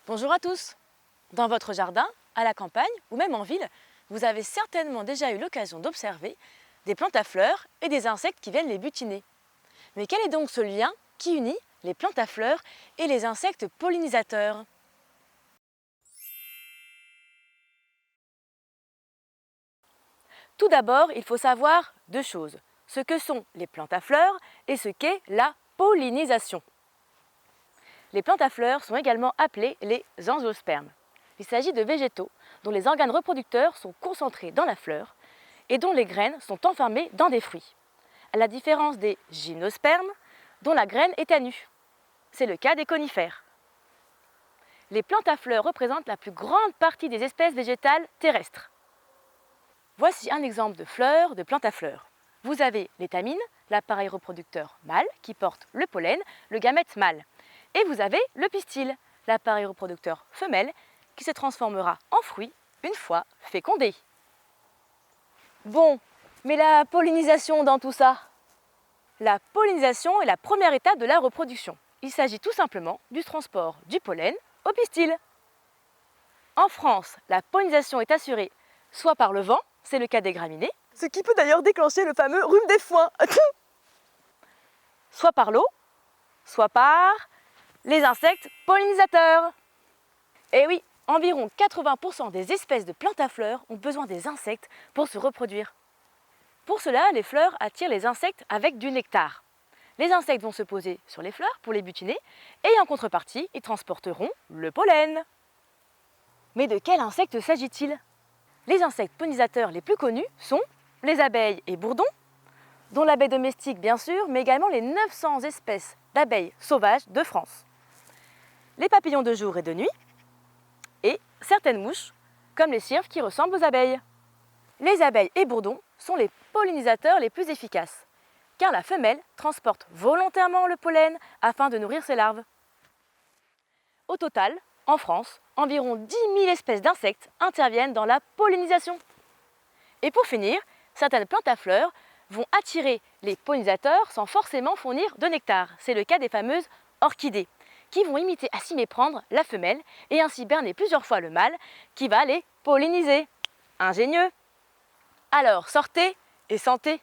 Bonjour à tous! Dans votre jardin, à la campagne ou même en ville, vous avez certainement déjà eu l'occasion d'observer des plantes à fleurs et des insectes qui viennent les butiner. Mais quel est donc ce lien qui unit les plantes à fleurs et les insectes pollinisateurs? Tout d'abord, il faut savoir deux choses, ce que sont les plantes à fleurs et ce qu'est la pollinisation. Les plantes à fleurs sont également appelées les angiospermes. Il s'agit de végétaux dont les organes reproducteurs sont concentrés dans la fleur et dont les graines sont enfermées dans des fruits, à la différence des gymnospermes dont la graine est à nu. C'est le cas des conifères. Les plantes à fleurs représentent la plus grande partie des espèces végétales terrestres. Voici un exemple de fleurs de plantes à fleurs. Vous avez l'étamine, l'appareil reproducteur mâle qui porte le pollen, le gamète mâle. Et vous avez le pistil, l'appareil reproducteur femelle qui se transformera en fruit une fois fécondé. Bon, mais la pollinisation dans tout ça? La pollinisation est la première étape de la reproduction. Il s'agit tout simplement du transport du pollen au pistil. En France, la pollinisation est assurée soit par le vent, c'est le cas des graminées, ce qui peut d'ailleurs déclencher le fameux rhume des foins, soit par l'eau, soit par les insectes pollinisateurs. Et oui, environ 80% des espèces de plantes à fleurs ont besoin des insectes pour se reproduire. Pour cela, les fleurs attirent les insectes avec du nectar. Les insectes vont se poser sur les fleurs pour les butiner et en contrepartie, ils transporteront le pollen. Mais de quels insectes s'agit-il? Les insectes pollinisateurs les plus connus sont les abeilles et bourdons, dont l'abeille domestique bien sûr, mais également les 900 espèces d'abeilles sauvages de France. Les papillons de jour et de nuit, et certaines mouches, comme les cirques qui ressemblent aux abeilles. Les abeilles et bourdons sont les pollinisateurs les plus efficaces, car la femelle transporte volontairement le pollen afin de nourrir ses larves. Au total, en France, environ 10 000 espèces d'insectes interviennent dans la pollinisation. Et pour finir, certaines plantes à fleurs vont attirer les pollinisateurs sans forcément fournir de nectar. C'est le cas des fameuses orchidées, qui vont imiter à s'y méprendre la femelle et ainsi berner plusieurs fois le mâle qui va les polliniser. Ingénieux! Alors sortez et sentez!